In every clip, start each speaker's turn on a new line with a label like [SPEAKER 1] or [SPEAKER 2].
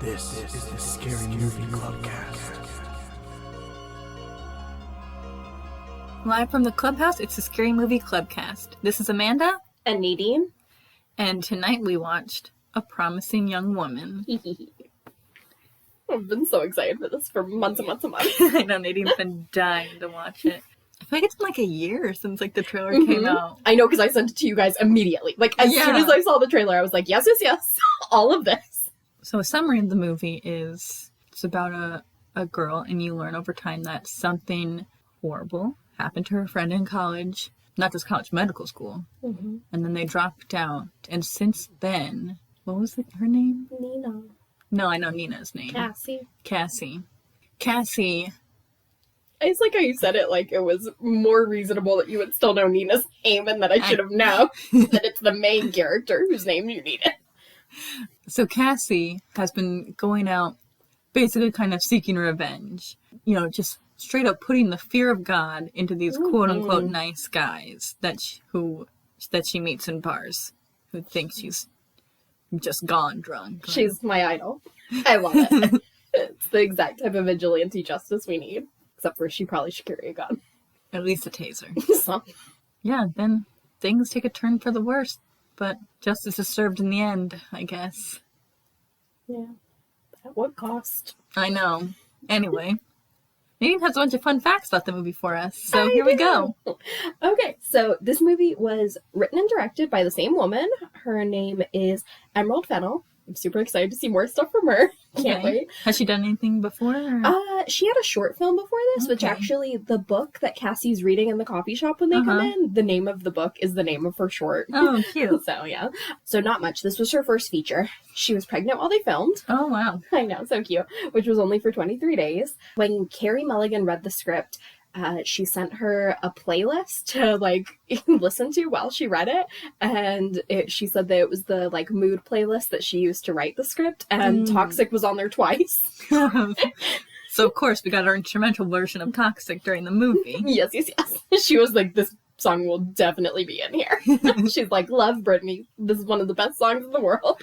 [SPEAKER 1] This is the Scary Movie Clubcast.
[SPEAKER 2] Live from the clubhouse, it's the Scary Movie Clubcast. This is Amanda.
[SPEAKER 3] And Nadine.
[SPEAKER 2] And tonight we watched A Promising Young Woman.
[SPEAKER 3] I've been so excited for this for months and months and months.
[SPEAKER 2] I know, Nadine's been dying to watch it. I feel like it's been like a year since like the trailer came out.
[SPEAKER 3] I know, because I sent it to you guys immediately. Like, as soon as I saw the trailer, I was like, yes, all of this.
[SPEAKER 2] So a summary of the movie is, it's about a girl, and you learn over time that something horrible happened to her friend in college. Not just college, medical school. Mm-hmm. And then they dropped out. And since then, what was her name?
[SPEAKER 3] Nina.
[SPEAKER 2] No, I know Nina's name. Cassie.
[SPEAKER 3] I just like how you said it like it was more reasonable that you would still know Nina's name and that I should have known that it's the main character whose name you needed.
[SPEAKER 2] So Cassie has been going out basically kind of seeking revenge. You know, just straight up putting the fear of God into these quote-unquote nice guys that she meets in bars who think she's just gone drunk.
[SPEAKER 3] She's my idol. I love it. It's the exact type of vigilante justice we need. Except for she probably should carry a gun.
[SPEAKER 2] At least a taser.
[SPEAKER 3] So.
[SPEAKER 2] Yeah, then things take a turn for the worse. But justice is served in the end, I guess.
[SPEAKER 3] Yeah. At what cost?
[SPEAKER 2] I know. Anyway. Nadine has a bunch of fun facts about the movie for us, so here we go.
[SPEAKER 3] Okay, so this movie was written and directed by the same woman. Her name is Emerald Fennell. I'm super excited to see more stuff from her. Can't wait.
[SPEAKER 2] Has she done anything before?
[SPEAKER 3] She had a short film before this, which actually, the book that Cassie's reading in the coffee shop when they come in, the name of the book is the name of her short.
[SPEAKER 2] Oh, cute.
[SPEAKER 3] So, yeah. So, not much. This was her first feature. She was pregnant while they filmed.
[SPEAKER 2] Oh, wow.
[SPEAKER 3] I know, so cute. Which was only for 23 days. When Carey Mulligan read the script, she sent her a playlist to, like, listen to while she read it. And she said that it was the, like, mood playlist that she used to write the script. And Toxic was on there twice.
[SPEAKER 2] So, of course, we got our instrumental version of Toxic during the movie.
[SPEAKER 3] Yes. She was like, this song will definitely be in here. She's like, love Britney. This is one of the best songs in the world.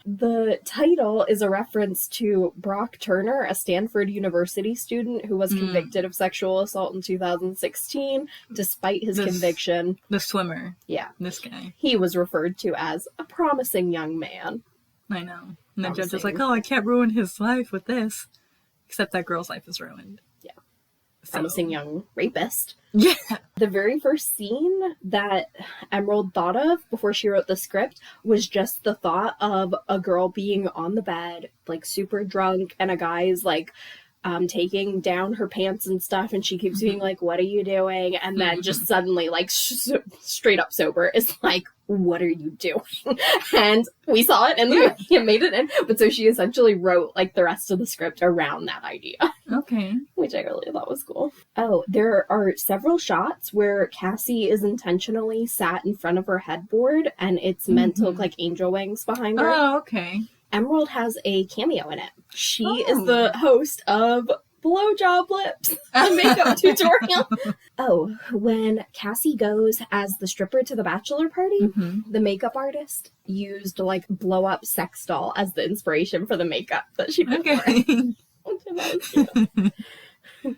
[SPEAKER 3] The title is a reference to Brock Turner, a Stanford University student who was convicted of sexual assault in 2016. Despite his conviction.
[SPEAKER 2] The swimmer.
[SPEAKER 3] Yeah.
[SPEAKER 2] This guy.
[SPEAKER 3] He was referred to as a promising young man.
[SPEAKER 2] I know. And the judge is like, oh, I can't ruin his life with this. Except that girl's life is ruined.
[SPEAKER 3] Yeah. Promising young rapist.
[SPEAKER 2] Yeah.
[SPEAKER 3] The very first scene that Emerald thought of before she wrote the script was just the thought of a girl being on the bed, like super drunk, and a guy's like taking down her pants and stuff, and she keeps being like, what are you doing? And then just suddenly, like, straight up sober is like, what are you doing? And we saw it in the movie and made it in. But so she essentially wrote, like, the rest of the script around that idea.
[SPEAKER 2] Okay.
[SPEAKER 3] Which I really thought was cool. Oh, there are several shots where Cassie is intentionally sat in front of her headboard, and it's meant to look like angel wings behind her.
[SPEAKER 2] Oh, okay.
[SPEAKER 3] Emerald has a cameo in it. She is the host of Blowjob Lips, a makeup tutorial. Oh, when Cassie goes as the stripper to the bachelor party, the makeup artist used like blow up sex doll as the inspiration for the makeup that she put for it. That was cute.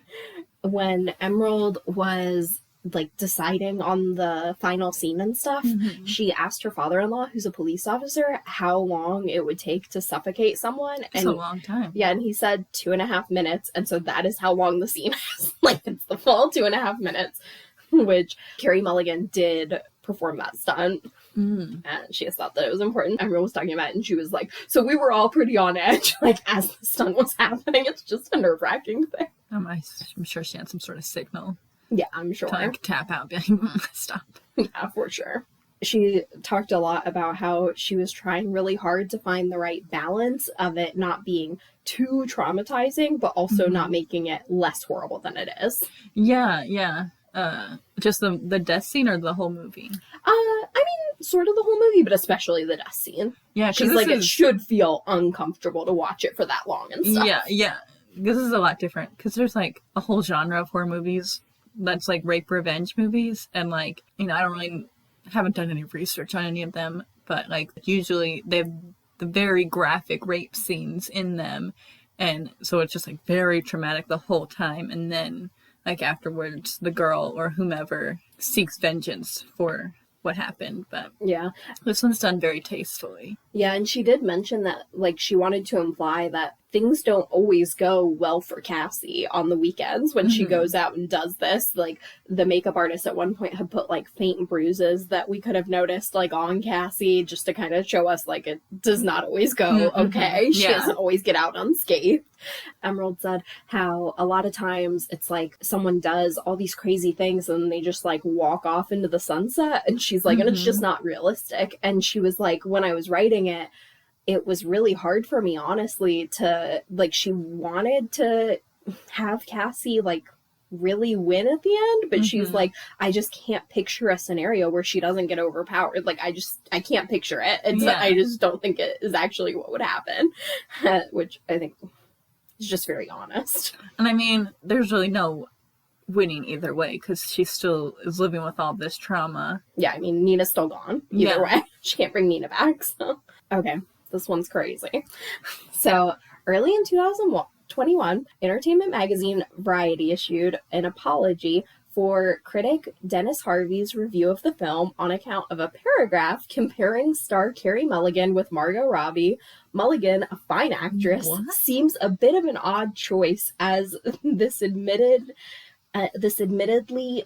[SPEAKER 3] When Emerald was like deciding on the final scene and stuff, she asked her father-in-law, who's a police officer, how long it would take to suffocate someone.
[SPEAKER 2] It's a long time.
[SPEAKER 3] Yeah, and he said 2.5 minutes, and so that is how long the scene is. Like, it's the full 2.5 minutes, which Carey Mulligan did perform that stunt. And she just thought that it was important. Everyone was talking about it, and she was like, so we were all pretty on edge, like, as the stunt was happening. It's just a nerve-wracking thing.
[SPEAKER 2] I'm sure she had some sort of signal.
[SPEAKER 3] Yeah, I'm sure.
[SPEAKER 2] To, like, tap out, be like, stop.
[SPEAKER 3] Yeah, for sure. She talked a lot about how she was trying really hard to find the right balance of it not being too traumatizing, but also not making it less horrible than it is.
[SPEAKER 2] Yeah. Just the death scene or the whole movie?
[SPEAKER 3] I mean, sort of the whole movie, but especially the death scene.
[SPEAKER 2] Yeah,
[SPEAKER 3] she's like, it should feel uncomfortable to watch it for that long and stuff.
[SPEAKER 2] Yeah. This is a lot different, because there's, like, a whole genre of horror movies that's, like, rape revenge movies, and, like, you know, I haven't done any research on any of them, but, like, usually they've the very graphic rape scenes in them. And so it's just like very traumatic the whole time. And then like afterwards, the girl or whomever seeks vengeance for what happened. But
[SPEAKER 3] yeah,
[SPEAKER 2] this one's done very tastefully.
[SPEAKER 3] Yeah, and she did mention that, like, she wanted to imply that things don't always go well for Cassie on the weekends when she goes out and does this. Like, the makeup artist at one point had put, like, faint bruises that we could have noticed, like, on Cassie just to kind of show us, like, it does not always go okay. She doesn't always get out unscathed. Emerald said how a lot of times it's like someone does all these crazy things and they just, like, walk off into the sunset. And she's like, and it's just not realistic. And she was like, when I was writing it was really hard for me, honestly, to, like, she wanted to have Cassie, like, really win at the end, but she's like, I just can't picture a scenario where she doesn't get overpowered. Like, I can't picture it. I just don't think it is actually what would happen, which I think is just very honest.
[SPEAKER 2] And I mean, there's really no winning either way because she still is living with all this trauma.
[SPEAKER 3] Yeah, I mean, Nina's still gone either way. She can't bring Nina back, so. Okay, this one's crazy. So, early in 2021, Entertainment Magazine Variety issued an apology for critic Dennis Harvey's review of the film on account of a paragraph comparing star Carey Mulligan with Margot Robbie. Mulligan, a fine actress, seems a bit of an odd choice as this admittedly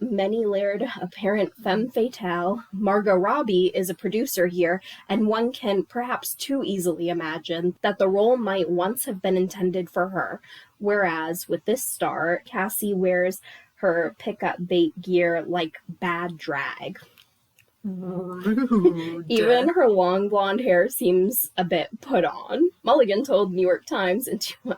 [SPEAKER 3] many-layered apparent femme fatale. Margot Robbie is a producer here, and one can perhaps too easily imagine that the role might once have been intended for her. Whereas with this star, Cassie wears her pickup bait gear like bad drag.
[SPEAKER 2] Rude.
[SPEAKER 3] Even her long blonde hair seems a bit put on. Mulligan told New York Times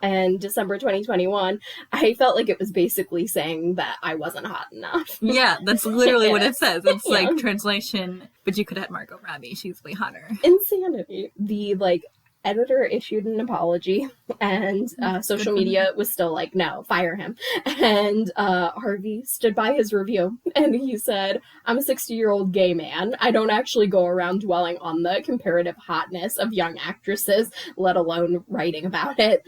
[SPEAKER 3] in December 2021, I felt like it was basically saying that I wasn't hot enough.
[SPEAKER 2] Yeah, that's literally what it says. It's like translation, but you could have Margot Robbie. She's way hotter.
[SPEAKER 3] Insanity. The, like, editor issued an apology, and social media was still like, no, fire him. And Harvey stood by his review, and he said, I'm a 60-year-old gay man. I don't actually go around dwelling on the comparative hotness of young actresses, let alone writing about it.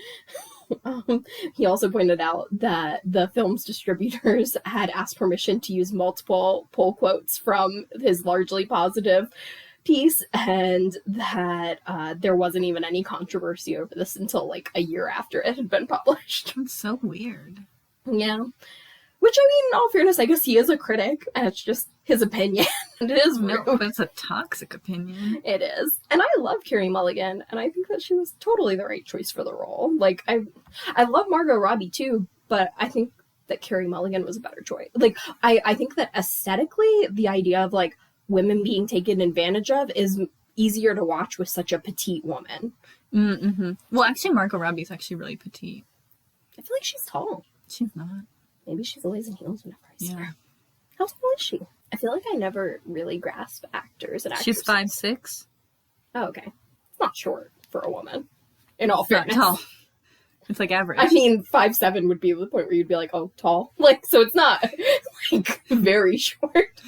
[SPEAKER 3] He also pointed out that the film's distributors had asked permission to use multiple pull quotes from his largely positive piece, and that there wasn't even any controversy over this until like a year after it had been published.
[SPEAKER 2] That's so weird.
[SPEAKER 3] Yeah. Which, I mean, in all fairness, I guess he is a critic, and it's just his opinion. And it is
[SPEAKER 2] No,
[SPEAKER 3] rude.
[SPEAKER 2] but it's a toxic opinion.
[SPEAKER 3] It is. And I love Carey Mulligan, and I think that she was totally the right choice for the role. Like, I love Margot Robbie too, but I think that Carey Mulligan was a better choice. Like, I think that aesthetically, the idea of, like, women being taken advantage of is easier to watch with such a petite woman.
[SPEAKER 2] Well, actually, Margot Robbie's actually really petite.
[SPEAKER 3] I feel like she's tall.
[SPEAKER 2] She's not.
[SPEAKER 3] Maybe she's always in heels whenever I see
[SPEAKER 2] Yeah.
[SPEAKER 3] her. How tall is she? I feel like I never really grasp actors and actresses.
[SPEAKER 2] She's 5'6".
[SPEAKER 3] Oh, okay. It's not short for a woman. In all
[SPEAKER 2] It's not
[SPEAKER 3] fairness.
[SPEAKER 2] tall. It's like average.
[SPEAKER 3] I mean, 5'7" would be the point where you'd be like, oh, tall. Like, so it's not, like, very short.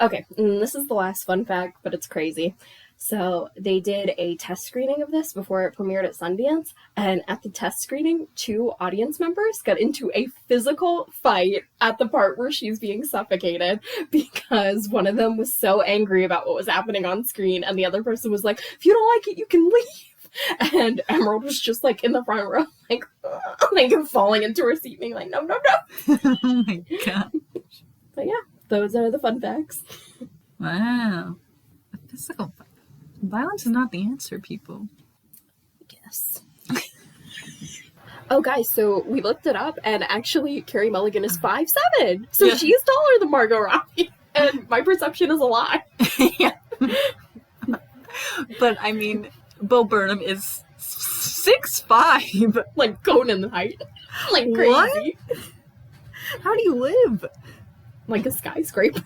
[SPEAKER 3] Okay, and this is the last fun fact, but it's crazy. So they did a test screening of this before it premiered at Sundance, and at the test screening, 2 audience members got into a physical fight at the part where she's being suffocated because one of them was so angry about what was happening on screen, and the other person was like, if you don't like it, you can leave. And Emerald was just, like, in the front row, like falling into her seat, being like, no, no, no.
[SPEAKER 2] Oh my god.
[SPEAKER 3] But yeah, those are the fun facts.
[SPEAKER 2] Wow. Physical violence is not the answer, people.
[SPEAKER 3] Yes. Oh, guys, so we looked it up, and actually, Carey Mulligan is 5'7", so she's taller than Margot Robbie, and my perception is a lie.
[SPEAKER 2] Yeah. But, I mean, Bo Burnham is 6'5".
[SPEAKER 3] Like, Conan height. Like, crazy.
[SPEAKER 2] What? How do you live?
[SPEAKER 3] Like a skyscraper.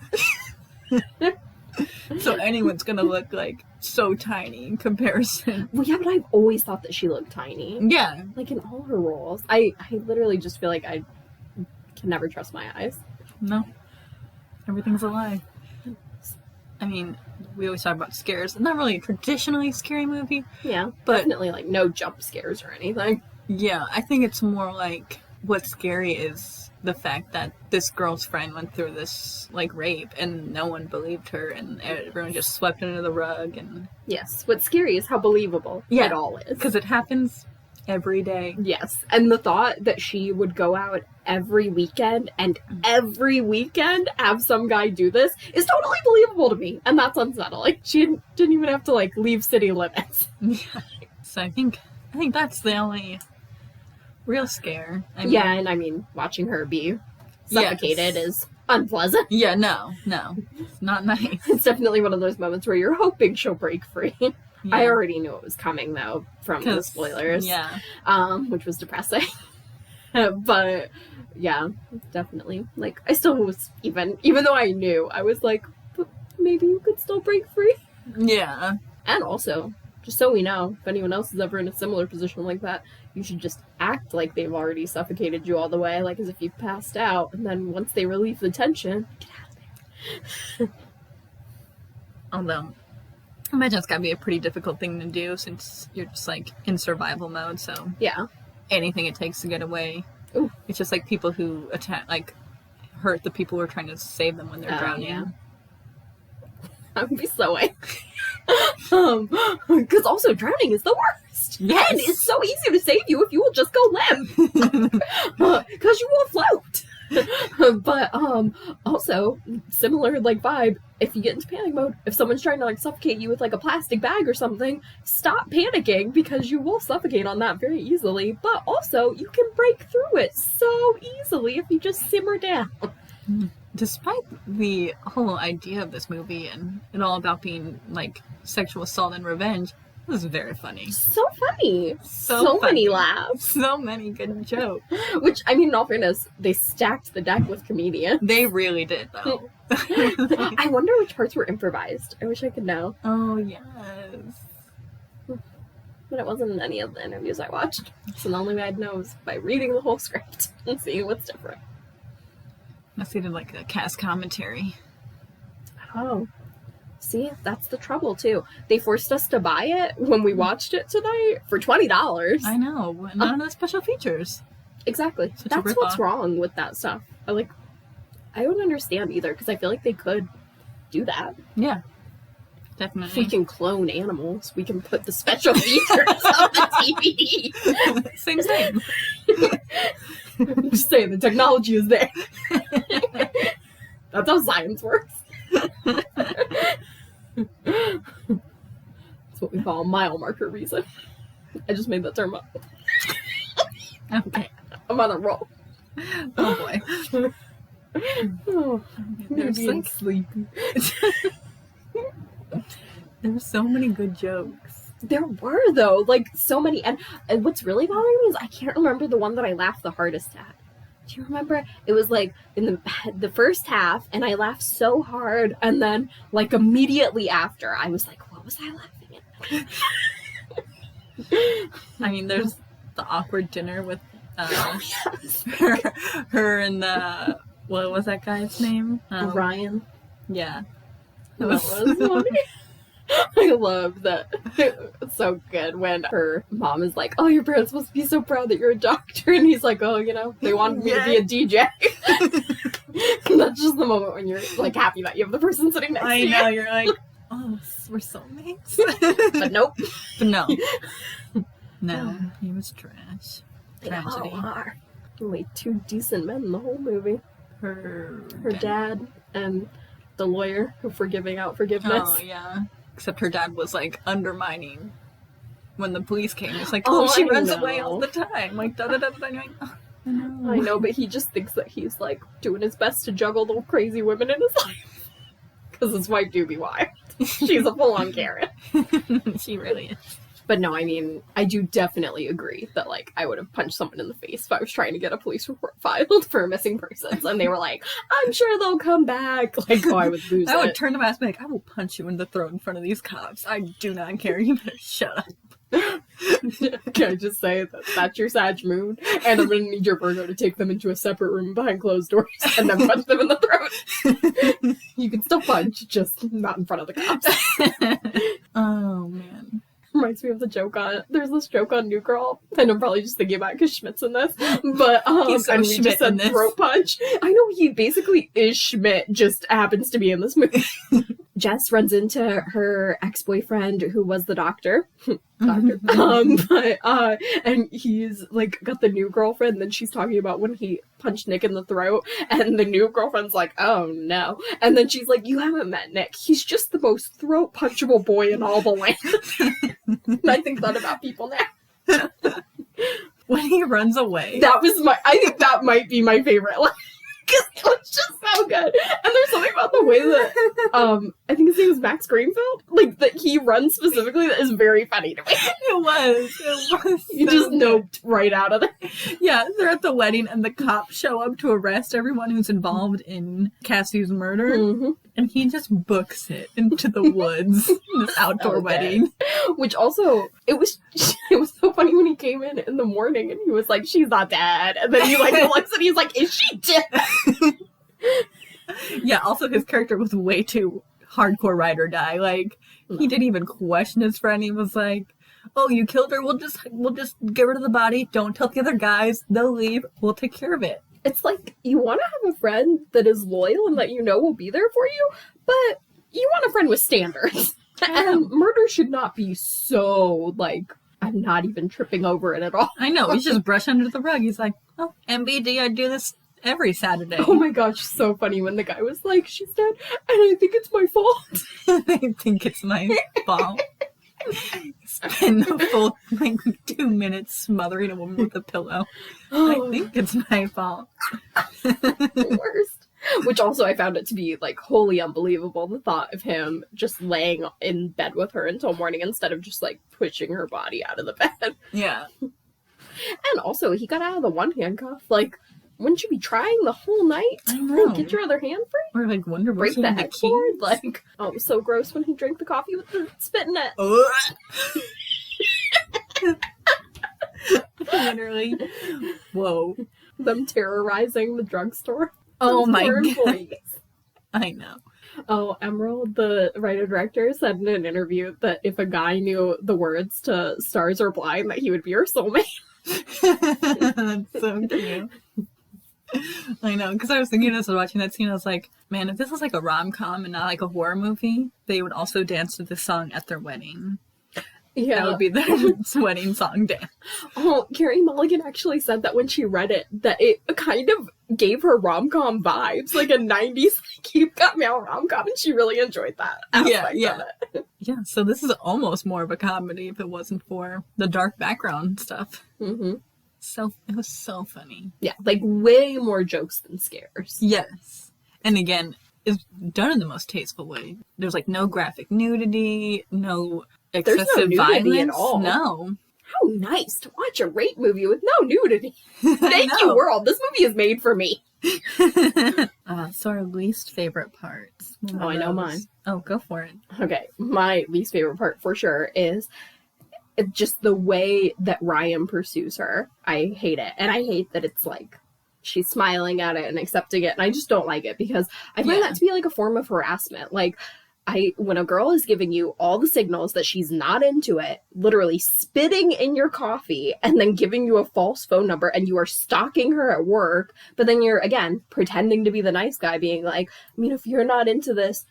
[SPEAKER 2] So anyone's gonna look, like, so tiny in comparison.
[SPEAKER 3] Well, yeah, but I've always thought that she looked tiny.
[SPEAKER 2] Yeah.
[SPEAKER 3] Like, in all her roles. I literally just feel like I can never trust my eyes.
[SPEAKER 2] No. Everything's a lie. I mean, we always talk about scares. Not really a traditionally scary movie.
[SPEAKER 3] Yeah,
[SPEAKER 2] but
[SPEAKER 3] definitely, like, no jump scares or anything.
[SPEAKER 2] Yeah, I think it's more like what's scary is the fact that this girl's friend went through this, like, rape and no one believed her and everyone just swept under the rug. And
[SPEAKER 3] Yes, what's scary is how believable it all is.
[SPEAKER 2] Because it happens every day.
[SPEAKER 3] Yes, and the thought that she would go out every weekend and every weekend have some guy do this is totally believable to me, and that's unsettling. She didn't even have to, like, leave city limits.
[SPEAKER 2] Yeah. So I think that's the only real scare.
[SPEAKER 3] Yeah, and I mean, watching her be suffocated is unpleasant.
[SPEAKER 2] Yeah, no. It's not nice.
[SPEAKER 3] It's definitely one of those moments where you're hoping she'll break free. Yeah. I already knew it was coming, though, from the spoilers.
[SPEAKER 2] Yeah.
[SPEAKER 3] Which was depressing. But, yeah, definitely. Like, I still was, even though I knew, I was like, but maybe you could still break free.
[SPEAKER 2] Yeah.
[SPEAKER 3] And also, just so we know, if anyone else is ever in a similar position like that, you should just act like they've already suffocated you all the way, like as if you've passed out, and then once they relieve the tension, get out of there.
[SPEAKER 2] Although, I imagine it's gotta be a pretty difficult thing to do since you're just, like, in survival mode, so...
[SPEAKER 3] Yeah.
[SPEAKER 2] Anything it takes to get away.
[SPEAKER 3] Ooh.
[SPEAKER 2] It's just like people who hurt the people who are trying to save them when they're drowning.
[SPEAKER 3] Yeah. I would be so angry. Because also drowning is the worst.
[SPEAKER 2] Yes.
[SPEAKER 3] And it's so easy to save you if you will just go limp. Because you will float. But also similar like vibe, if you get into panic mode, if someone's trying to like suffocate you with like a plastic bag or something, stop panicking because you will suffocate on that very easily. But also you can break through it so easily if you just simmer down.
[SPEAKER 2] Despite the whole idea of this movie and it all about being like sexual assault and revenge, it was very funny.
[SPEAKER 3] So funny. So
[SPEAKER 2] funny.
[SPEAKER 3] many laughs.
[SPEAKER 2] So many good jokes.
[SPEAKER 3] Which, I mean, in all fairness, they stacked the deck with comedians.
[SPEAKER 2] They really did, though.
[SPEAKER 3] I wonder which parts were improvised. I wish I could know.
[SPEAKER 2] Oh, yes.
[SPEAKER 3] But it wasn't in any of the interviews I watched. So the only way I'd know is by reading the whole script and seeing what's different.
[SPEAKER 2] Unless they did like a cast commentary.
[SPEAKER 3] Oh. See, that's the trouble, too. They forced us to buy it when we watched it tonight for $20.
[SPEAKER 2] I know. None of the special features.
[SPEAKER 3] Exactly.
[SPEAKER 2] Such
[SPEAKER 3] That's what's wrong with that stuff. I don't understand either, because I feel like they could do that.
[SPEAKER 2] Yeah.
[SPEAKER 3] If
[SPEAKER 2] Definitely.
[SPEAKER 3] we can clone animals, we can put the special features on the DVD.
[SPEAKER 2] Same thing.
[SPEAKER 3] I'm just saying, the technology is there. That's how science works. That's what we call a mile marker reason. I just made that term up.
[SPEAKER 2] Okay.
[SPEAKER 3] I'm on a roll.
[SPEAKER 2] Oh boy.
[SPEAKER 3] Oh,
[SPEAKER 2] There's
[SPEAKER 3] maybe
[SPEAKER 2] like
[SPEAKER 3] sleepy.
[SPEAKER 2] there were so many good jokes.
[SPEAKER 3] There were, though, like, so many. And what's really bothering me is I can't remember the one that I laughed the hardest at. Do you remember? It was, like, in the first half, and I laughed so hard, and then, like, immediately after, I was like, what was I laughing at?
[SPEAKER 2] I mean, there's the awkward dinner with
[SPEAKER 3] Yes.
[SPEAKER 2] her and the... What was that guy's name?
[SPEAKER 3] Ryan.
[SPEAKER 2] Yeah.
[SPEAKER 3] That was funny. I love that. It's so good when her mom is like, oh, your parents must be so proud that you're a doctor. And he's like, oh, you know, they wanted me to be a DJ. And that's just the moment when you're, like, happy that you have the person sitting next to you.
[SPEAKER 2] I know, you're like, oh, we're soulmates.
[SPEAKER 3] But nope.
[SPEAKER 2] But no. No, he was trash. Tragedy.
[SPEAKER 3] They all are. Only two decent men in the whole movie.
[SPEAKER 2] Her
[SPEAKER 3] dad and the lawyer who for giving out forgiveness.
[SPEAKER 2] Oh, yeah. Except her dad was, like, undermining when the police came. It's like,
[SPEAKER 3] Oh,
[SPEAKER 2] she
[SPEAKER 3] I
[SPEAKER 2] runs
[SPEAKER 3] know.
[SPEAKER 2] away all the time. Like, da-da-da-da-da. And you're like, oh, no.
[SPEAKER 3] I know, but he just thinks that he's, like, doing his best to juggle the crazy women in his life. Because his wife do be wild. She's a full-on Karen.
[SPEAKER 2] She really is.
[SPEAKER 3] But no, I mean, I do definitely agree that, like, I would have punched someone in the face if I was trying to get a police report filed for missing persons. And they were like, I'm sure they'll come back. Like, oh, I would lose
[SPEAKER 2] I would
[SPEAKER 3] it.
[SPEAKER 2] turn to my ass and be like, I will punch you in the throat in front of these cops. I do not care. You better shut up.
[SPEAKER 3] Can I just say that that's your Sag moon, and I'm gonna need your Virgo to take them into a separate room behind closed doors and then punch them in the throat. You can still punch, just not in front of the cops.
[SPEAKER 2] Oh, man.
[SPEAKER 3] Reminds me of the joke on, there's this joke on New Girl, and I'm probably just thinking about it because Schmidt's in this, but
[SPEAKER 2] He's so
[SPEAKER 3] and we
[SPEAKER 2] Schmidt
[SPEAKER 3] just said
[SPEAKER 2] in this.
[SPEAKER 3] throat punch. I know he basically is Schmidt, just happens to be in this movie. Jess runs into her ex-boyfriend who was the doctor. And he's like got the new girlfriend, and then she's talking about when he punched Nick in the throat, and the new girlfriend's like, oh no. And then she's like, you haven't met Nick. He's just the most throat punchable boy in all the land. And I think that about people now.
[SPEAKER 2] When he runs away.
[SPEAKER 3] I think that might be my favorite line. Because it was just so good. And there's something about the way that, I think his name is Max Greenfield, like, that he runs specifically that is very funny to me.
[SPEAKER 2] It was.
[SPEAKER 3] You
[SPEAKER 2] So
[SPEAKER 3] just
[SPEAKER 2] good.
[SPEAKER 3] noped right out of there.
[SPEAKER 2] Yeah, they're at the wedding and the cops show up to arrest everyone who's involved in Cassie's murder.
[SPEAKER 3] Mm-hmm.
[SPEAKER 2] And he just books it into the woods, this outdoor
[SPEAKER 3] Okay.
[SPEAKER 2] wedding.
[SPEAKER 3] Which also, it was so funny when he came in the morning and he was like, she's not dead. And then he like looks and he's like, is she dead?
[SPEAKER 2] Yeah, also his character was way too hardcore ride or die. Like, he didn't even question his friend. He was like, oh, you killed her? We'll just get rid of the body. Don't tell the other guys. They'll leave. We'll take care of it.
[SPEAKER 3] It's like, you want to have a friend that is loyal and that you know will be there for you, but you want a friend with standards. And murder should not be so, like, I'm not even tripping over it at all.
[SPEAKER 2] I know. He's just brush under the rug. He's like, oh, MBD, I do this every Saturday.
[SPEAKER 3] Oh my gosh, so funny when the guy was like, she's dead, and I think it's my fault.
[SPEAKER 2] I think it's my fault. Spend the full, 2 minutes smothering a woman with a pillow. I think it's my fault.
[SPEAKER 3] Worst. Which also I found it to be, like, wholly unbelievable, the thought of him just laying in bed with her until morning instead of just, like, pushing her body out of the bed.
[SPEAKER 2] Yeah.
[SPEAKER 3] And also, he got out of the one handcuff. Like, wouldn't you be trying the whole night?
[SPEAKER 2] I know.
[SPEAKER 3] Like, get your other hand free?
[SPEAKER 2] Or like Wonder
[SPEAKER 3] Break
[SPEAKER 2] Woman
[SPEAKER 3] the
[SPEAKER 2] with
[SPEAKER 3] headboard?
[SPEAKER 2] keys.
[SPEAKER 3] Like, oh, it was so gross when he drank the coffee with the spit in it.
[SPEAKER 2] Literally. Whoa.
[SPEAKER 3] Them terrorizing the drugstore.
[SPEAKER 2] Oh
[SPEAKER 3] Those
[SPEAKER 2] my
[SPEAKER 3] poor
[SPEAKER 2] God.
[SPEAKER 3] employees.
[SPEAKER 2] I know.
[SPEAKER 3] Oh, Emerald, the writer-director, said in an interview that if a guy knew the words to Stars Are Blind, that he would be her soulmate.
[SPEAKER 2] That's so cute. I know, because I was thinking as I was watching that scene, I was like, man, if this was like a rom-com and not like a horror movie, they would also dance to this song at their wedding.
[SPEAKER 3] Yeah.
[SPEAKER 2] That would be their wedding song dance.
[SPEAKER 3] Oh, Carrie Mulligan actually said that when she read it, that it kind of gave her rom-com vibes, like a 90s cute got mail rom-com, and she really enjoyed that aspect of it.
[SPEAKER 2] Yeah, so this is almost more of a comedy if it wasn't for the dark background stuff.
[SPEAKER 3] Mm-hmm.
[SPEAKER 2] So it was so funny.
[SPEAKER 3] Yeah, like way more jokes than scares.
[SPEAKER 2] Yes. And again, it's done in the most tasteful way. There's like no graphic nudity, no excessive
[SPEAKER 3] There's no nudity
[SPEAKER 2] violence.
[SPEAKER 3] at all.
[SPEAKER 2] No.
[SPEAKER 3] How nice to watch a rape movie with no nudity. Thank
[SPEAKER 2] know.
[SPEAKER 3] you, world. This movie is made for me.
[SPEAKER 2] So our least favorite parts.
[SPEAKER 3] Oh, I know mine.
[SPEAKER 2] Oh, go for it.
[SPEAKER 3] Okay, my least favorite part for sure is just the way that Ryan pursues her. I hate it. And I hate that it's like she's smiling at it and accepting it. And I just don't like it because I find that to be like a form of harassment. Like, when a girl is giving you all the signals that she's not into it, literally spitting in your coffee and then giving you a false phone number, and you are stalking her at work, but then you're, again, pretending to be the nice guy, being like, I mean, if you're not into this,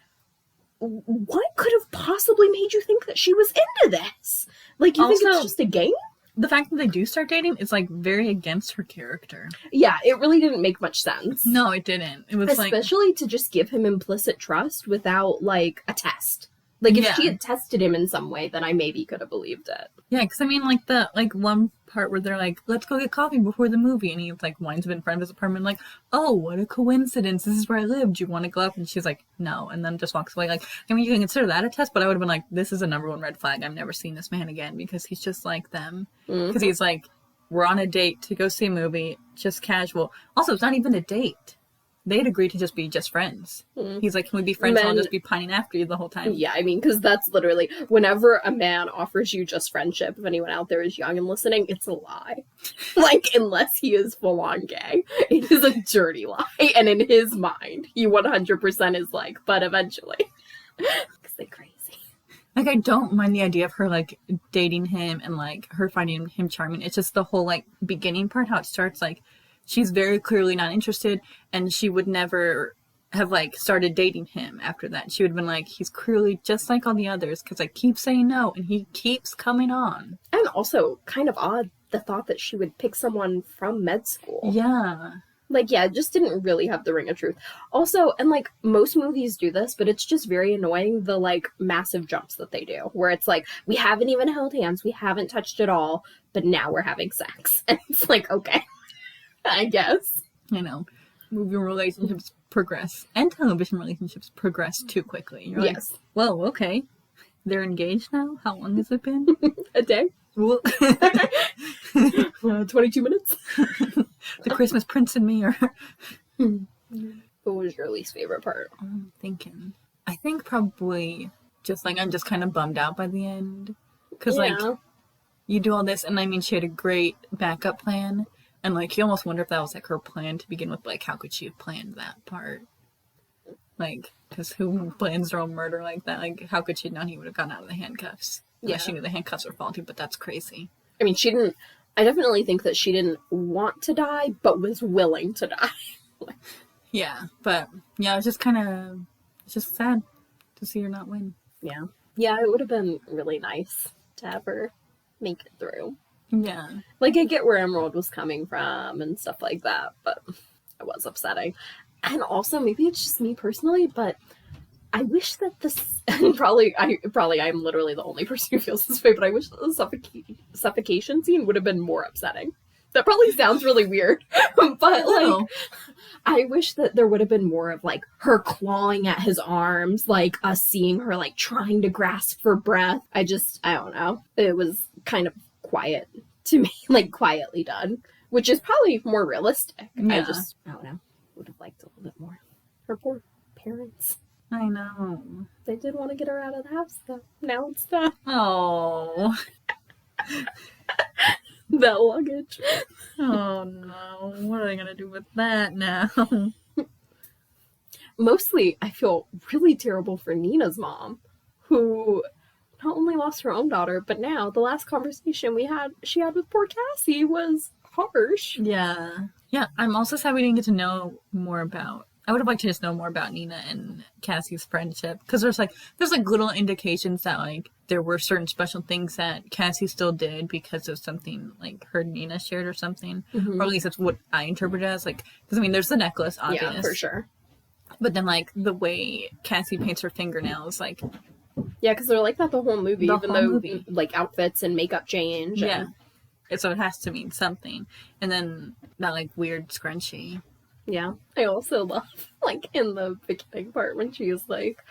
[SPEAKER 3] what could have possibly made you think that she was into this? Like, you think
[SPEAKER 2] Also,
[SPEAKER 3] it's just a game?
[SPEAKER 2] The fact that they do start dating is like very against her character.
[SPEAKER 3] Yeah, it really didn't make much sense.
[SPEAKER 2] No, it didn't. It was
[SPEAKER 3] Especially to just give him implicit trust without, like, a test. Like, if she had tested him in some way, then I maybe could have believed it.
[SPEAKER 2] Yeah, because I mean, like, the one part where they're like, let's go get coffee before the movie, and he, like, winds up in front of his apartment, like, oh, what a coincidence, this is where I live, do you want to go up? And she's like, no, and then just walks away. Like, I mean, you can consider that a test, but I would have been like, this is a number one red flag, I've never seen this man again, because he's just like them. Because he's like, we're on a date to go see a movie, just casual. Also, it's not even a date. they'd agreed to just be just friends.
[SPEAKER 3] Mm.
[SPEAKER 2] He's like, can we be friends? I'll just be pining after you the whole time.
[SPEAKER 3] Yeah, I mean, because that's literally, whenever a man offers you just friendship, if anyone out there is young and listening, it's a lie. Like, unless he is full-on gay, it is a dirty lie. And in his mind, he 100% is like, but eventually. Because they're crazy.
[SPEAKER 2] Like, I don't mind the idea of her, like, dating him and, like, her finding him charming. It's just the whole, like, beginning part, how it starts, like, she's very clearly not interested, and she would never have, like, started dating him after that. She would have been like, he's clearly just like all the others, because I keep saying no, and he keeps coming on.
[SPEAKER 3] And also, kind of odd, the thought that she would pick someone from med school.
[SPEAKER 2] Yeah.
[SPEAKER 3] Like, yeah, it just didn't really have the ring of truth. Also, and, like, most movies do this, but it's just very annoying, the, like, massive jumps that they do. Where it's like, we haven't even held hands, we haven't touched at all, but now we're having sex. And it's like, okay, I guess.
[SPEAKER 2] You know, movie relationships progress, and television relationships progress too quickly. You're like,
[SPEAKER 3] Yes.
[SPEAKER 2] whoa, okay. They're engaged now? How long has it been?
[SPEAKER 3] A day?
[SPEAKER 2] Well,
[SPEAKER 3] 22 minutes?
[SPEAKER 2] the Christmas Prince and me are...
[SPEAKER 3] What was your least favorite part?
[SPEAKER 2] I'm thinking. I think probably just, like, I'm just kind of bummed out by the end. Because, like, you do all this, and I mean, she had a great backup plan. And, like, you almost wonder if that was, like, her plan to begin with. Like, how could she have planned that part? Like, because who plans their own murder like that? Like, how could she have known he would have gotten out of the handcuffs? Yeah. She knew the handcuffs were faulty, but that's crazy.
[SPEAKER 3] I mean, she didn't... I definitely think that she didn't want to die, but was willing to die.
[SPEAKER 2] Yeah, but, yeah, it's just kind of... It's just sad to see her not win.
[SPEAKER 3] Yeah. Yeah, it would have been really nice to have her make it through.
[SPEAKER 2] Yeah.
[SPEAKER 3] Like, I get where Emerald was coming from and stuff like that, but it was upsetting. And also, maybe it's just me personally, but I wish that this, and probably I'm literally the only person who feels this way, but I wish that the suffocation scene would have been more upsetting. That probably sounds really weird, but like, I wish that there would have been more of like her clawing at his arms, like us seeing her like trying to grasp for breath. I don't know. It was kind of quiet to me, like quietly done, which is probably more realistic.
[SPEAKER 2] Yeah.
[SPEAKER 3] I don't know. Would have liked a little bit more. Her poor parents.
[SPEAKER 2] I know.
[SPEAKER 3] They did want to get her out of the house, though. Now it's done.
[SPEAKER 2] Oh.
[SPEAKER 3] That luggage.
[SPEAKER 2] Oh no. What are they going to do with that now?
[SPEAKER 3] Mostly, I feel really terrible for Nina's mom, who not only lost her own daughter, but now the last conversation she had with poor Cassie was harsh.
[SPEAKER 2] Yeah. Yeah, I'm also sad we didn't get to know more about... I would have liked to just know more about Nina and Cassie's friendship. Because there's little indications that, like, there were certain special things that Cassie still did because of something, like, her and Nina shared or something. Mm-hmm. Or at least that's what I interpret it as. Like, because, I mean, there's the necklace, obvious.
[SPEAKER 3] Yeah, for sure.
[SPEAKER 2] But then, like, the way Cassie paints her fingernails, like...
[SPEAKER 3] Yeah, because they're like that the whole movie, like, outfits and makeup change.
[SPEAKER 2] Yeah. So it has to mean something. And then that, like, weird scrunchie.
[SPEAKER 3] Yeah. I also love, like, in the beginning part when she is, like,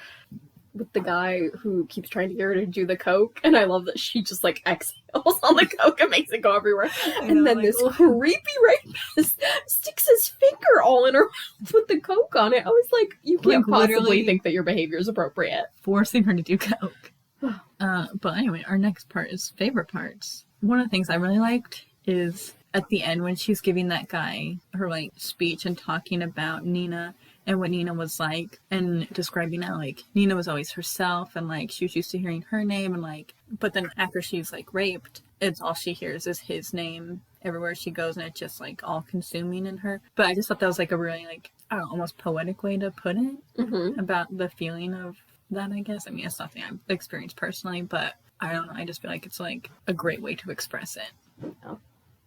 [SPEAKER 3] with the guy who keeps trying to get her to do the coke. And I love that she just, like, exhales on the coke and makes it go everywhere. And then this creepy rapist sticks his finger all in her mouth with the coke on it. I was like, you can't possibly think that your behavior is appropriate.
[SPEAKER 2] Forcing her to do coke. But anyway, our next part is favorite parts. One of the things I really liked is at the end when she's giving that guy her, like, speech and talking about Nina and what Nina was like and describing how, like, Nina was always herself and, like, she was used to hearing her name and, like, but then after she's, like, raped, it's all she hears is his name everywhere she goes and it's just, like, all consuming in her. But I just thought that was, like, a really, like, I don't know, almost poetic way to put it about the feeling of that, I guess. I mean, it's nothing I've experienced personally, but I don't know, I just feel like it's, like, a great way to express it.
[SPEAKER 3] Oh.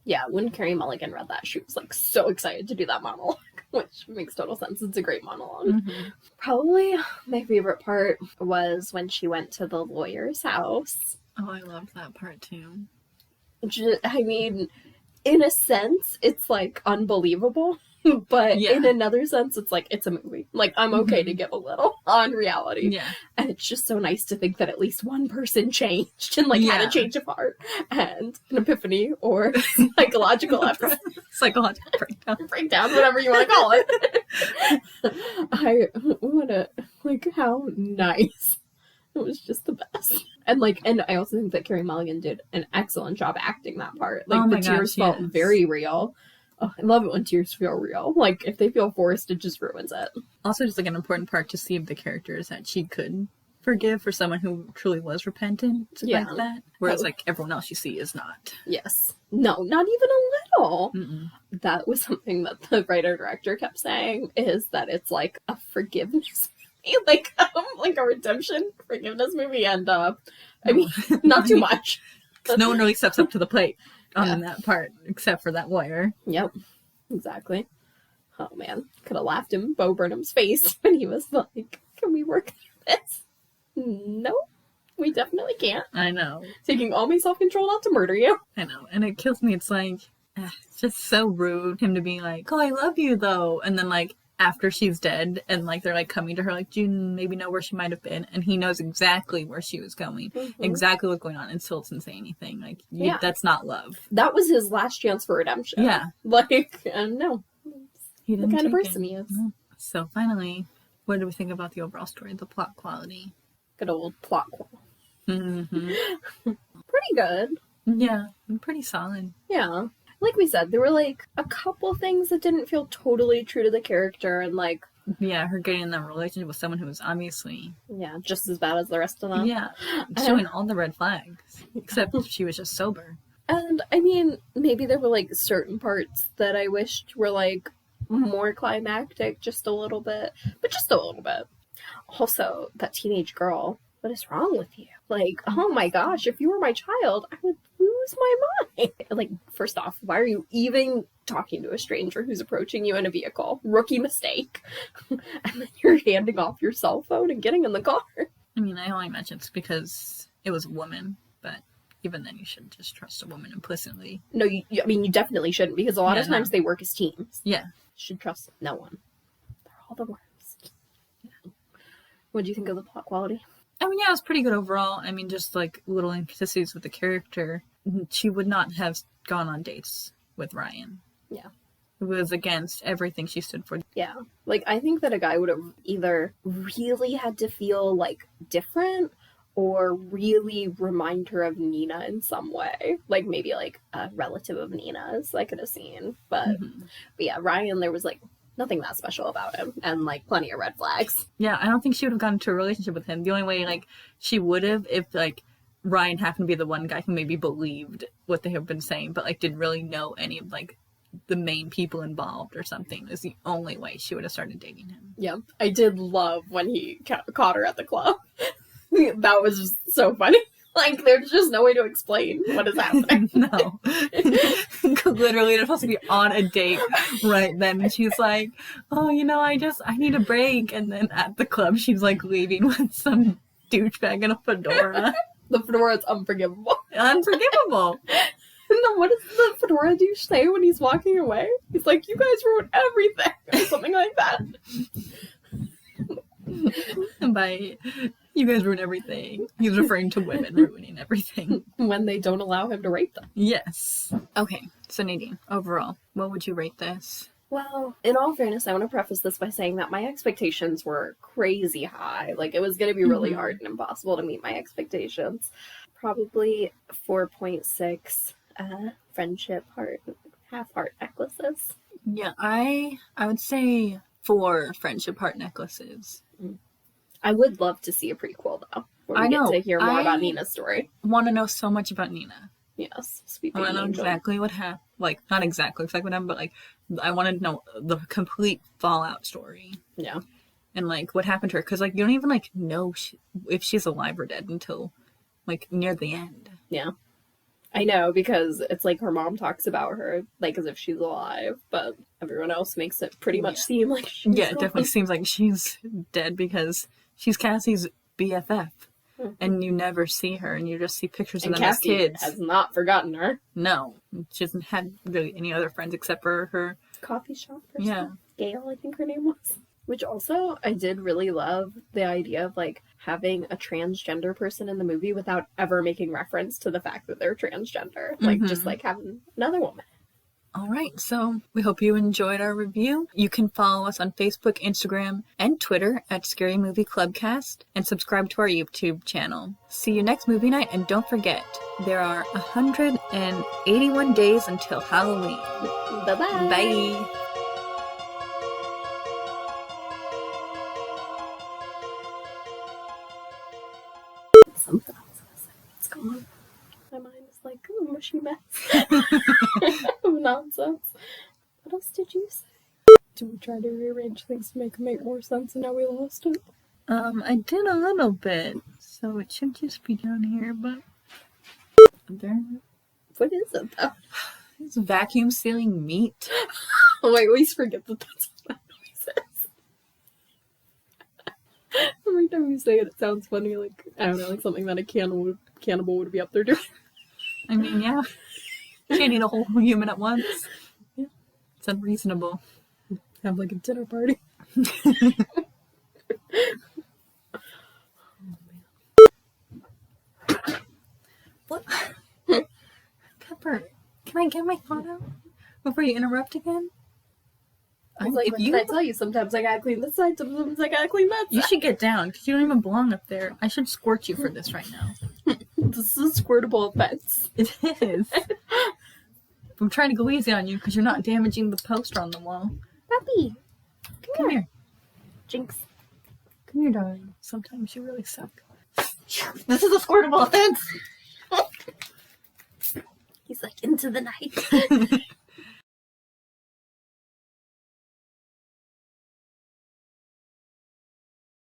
[SPEAKER 3] Yeah, when Carrie Mulligan read that, she was, like, so excited to do that monologue, which makes total sense. It's a great monologue. Mm-hmm. Probably my favorite part was when she went to the lawyer's house.
[SPEAKER 2] Oh, I loved that part, too.
[SPEAKER 3] I mean, in a sense, it's, like, unbelievable But
[SPEAKER 2] Yeah.
[SPEAKER 3] in another sense, it's like, it's a movie. Like, I'm okay to give a little on reality.
[SPEAKER 2] Yeah.
[SPEAKER 3] And it's just so nice to think that at least one person changed and, like, had
[SPEAKER 2] Yeah.
[SPEAKER 3] a change of heart and an epiphany or psychological episode.
[SPEAKER 2] Psychological breakdown.
[SPEAKER 3] Breakdown, whatever you want to call it. I want to, like, how nice. It was just the best. And, like, and I also think that Carey Mulligan did an excellent job acting that part. Like,
[SPEAKER 2] Oh
[SPEAKER 3] the
[SPEAKER 2] my
[SPEAKER 3] tears
[SPEAKER 2] gosh,
[SPEAKER 3] felt
[SPEAKER 2] yes.
[SPEAKER 3] very real. Oh, I love it when tears feel real. Like, if they feel forced, it just ruins it.
[SPEAKER 2] Also, just like an important part to see of the characters that she could forgive for someone who truly was repentant like that. Whereas, like, everyone else you see is not.
[SPEAKER 3] Yes. No, not even a little.
[SPEAKER 2] Mm-mm.
[SPEAKER 3] That was something that the writer-director kept saying, is that it's like a forgiveness movie, like a redemption forgiveness movie, and I mean, not too much.
[SPEAKER 2] No one really steps up to the plate on that part, except for that lawyer.
[SPEAKER 3] Yep, exactly. Oh man, could have laughed in Bo Burnham's face when he was like, "Can we work through this?" No, we definitely can't.
[SPEAKER 2] I know.
[SPEAKER 3] Taking all my self-control not to murder you.
[SPEAKER 2] I know. And it kills me. It's like, it's just so rude him to be like, oh, I love you though. And then like, after she's dead and like, they're like coming to her like, do you maybe know where she might have been? And he knows exactly where she was going, exactly what's going on, and still doesn't say anything. Like, that's not love.
[SPEAKER 3] That was his last chance for redemption.
[SPEAKER 2] Yeah.
[SPEAKER 3] Like, no.
[SPEAKER 2] He didn't
[SPEAKER 3] The kind of
[SPEAKER 2] take
[SPEAKER 3] person
[SPEAKER 2] it.
[SPEAKER 3] he is.
[SPEAKER 2] No. So finally, what do we think about the overall story, the plot quality?
[SPEAKER 3] Good old plot qual.
[SPEAKER 2] Mm-hmm.
[SPEAKER 3] Pretty good.
[SPEAKER 2] Yeah, pretty solid.
[SPEAKER 3] Yeah. Like we said, there were like a couple things that didn't feel totally true to the character, and like,
[SPEAKER 2] Yeah, her getting in that relationship with someone who was obviously,
[SPEAKER 3] yeah, just as bad as the rest of them.
[SPEAKER 2] yeah, showing all the red flags, except she was just sober.
[SPEAKER 3] And I mean, maybe there were like certain parts that I wished were like more climactic, just a little bit, but just a little bit. Also, that teenage girl, what is wrong with you? Like, oh my gosh, if you were my child, I would lose my mind. Like, first off, why are you even talking to a stranger who's approaching you in a vehicle? Rookie mistake. And then you're handing off your cell phone and getting in the car.
[SPEAKER 2] I mean, I only mentioned it's because it was a woman, but even then you shouldn't just trust a woman implicitly.
[SPEAKER 3] No, I mean, you definitely shouldn't, because a lot of times they work as teams.
[SPEAKER 2] Yeah.
[SPEAKER 3] You should trust no one. They're all the worst. Yeah. What do you think of the plot quality?
[SPEAKER 2] I mean, yeah, it was pretty good overall. I mean, just like little inconsistencies with the character. She would not have gone on dates with Ryan.
[SPEAKER 3] Yeah.
[SPEAKER 2] It was against everything she stood for.
[SPEAKER 3] Yeah. Like, I think that a guy would have either really had to feel, like, different or really remind her of Nina in some way. Like, maybe, like, a relative of Nina's I could have seen. But yeah, Ryan, there was, like, nothing that special about him. And, like, plenty of red flags.
[SPEAKER 2] Yeah, I don't think she would have gotten into a relationship with him. The only way, like, she would have if, like, Ryan happened to be the one guy who maybe believed what they have been saying, but, like, didn't really know any of, like, the main people involved or something. Is the only way she would have started dating him.
[SPEAKER 3] Yeah. I did love when he caught her at the club. That was just so funny. Like, there's just no way to explain what is happening.
[SPEAKER 2] No. Literally, they're supposed to be on a date right then. And she's like, oh, you know, I need a break. And then at the club, she's like leaving with some douchebag in a fedora.
[SPEAKER 3] The fedora is unforgivable.
[SPEAKER 2] Unforgivable.
[SPEAKER 3] And then what does the fedora douche say when he's walking away? He's like, you guys ruined everything. Or something like that.
[SPEAKER 2] And by you guys ruin everything, he's referring to women ruining everything.
[SPEAKER 3] When they don't allow him to rape them.
[SPEAKER 2] Yes. Okay, so Nadine, overall, what would you rate this?
[SPEAKER 3] Well, in all fairness, I want to preface this by saying that my expectations were crazy high. Like, it was going to be really hard and impossible to meet my expectations. Probably 4.6 friendship heart, half heart necklaces.
[SPEAKER 2] Yeah, I would say 4 friendship heart necklaces.
[SPEAKER 3] I would love to see a prequel, though, where we get to hear more about Nina's story.
[SPEAKER 2] Want to know so much about Nina.
[SPEAKER 3] Yes, sweet
[SPEAKER 2] I
[SPEAKER 3] baby
[SPEAKER 2] want to know
[SPEAKER 3] angel.
[SPEAKER 2] exactly what happened. Like, not exactly what happened, but like, I want to know the complete Fallout story.
[SPEAKER 3] Yeah.
[SPEAKER 2] And like, what happened to her. Because like, you don't even like know if she's alive or dead until like near the end.
[SPEAKER 3] Yeah. I know, because it's like her mom talks about her like as if she's alive, but everyone else makes it pretty much seem like she's
[SPEAKER 2] it definitely seems like she's dead because she's Cassie's BFF. And you never see her, and you just see pictures of them
[SPEAKER 3] Cassie
[SPEAKER 2] as kids.
[SPEAKER 3] has not forgotten her.
[SPEAKER 2] No, she doesn't have really any other friends except for her
[SPEAKER 3] coffee shop person.
[SPEAKER 2] Yeah.
[SPEAKER 3] Gail, I think her name was. Which also, I did really love the idea of, like, having a transgender person in the movie without ever making reference to the fact that they're transgender. Like, just, like, having another woman.
[SPEAKER 2] All right, so we hope you enjoyed our review. You can follow us on Facebook, Instagram, and Twitter at Scary Movie Clubcast, and subscribe to our YouTube channel. See you next movie night, and don't forget, there are 181 days until Halloween.
[SPEAKER 3] Bye-bye.
[SPEAKER 2] Bye.
[SPEAKER 3] Something else I was like, what's going on? My mind is like a mushy mess of nonsense. What else did you say? Did we try to rearrange things to make them make more sense and now we lost it?
[SPEAKER 2] I did a little bit, so it should just be down here, but there.
[SPEAKER 3] What is it though?
[SPEAKER 2] It's vacuum sealing meat.
[SPEAKER 3] Oh, I always forget that that's what that noise is. Every time you say it, it sounds funny, like, I don't know, like something that a cannibal would be up there doing.
[SPEAKER 2] I mean, yeah. You can't eat a whole human at once.
[SPEAKER 3] Yeah.
[SPEAKER 2] It's unreasonable.
[SPEAKER 3] Have like a dinner party.
[SPEAKER 2] What? Pepper, can I get my phone out before you interrupt again?
[SPEAKER 3] I was like, what can I tell you? Sometimes I gotta clean this side, sometimes I gotta clean that side.
[SPEAKER 2] You should get down, because you don't even belong up there. I should squirt you for this right now.
[SPEAKER 3] This is a squirtable offense.
[SPEAKER 2] It is. I'm trying to go easy on you, because you're not damaging the poster on the wall.
[SPEAKER 3] Puppy,
[SPEAKER 2] Come here.
[SPEAKER 3] Jinx.
[SPEAKER 2] Come here, darling. Sometimes you really suck. This is a squirtable offense!
[SPEAKER 3] He's like, into the night.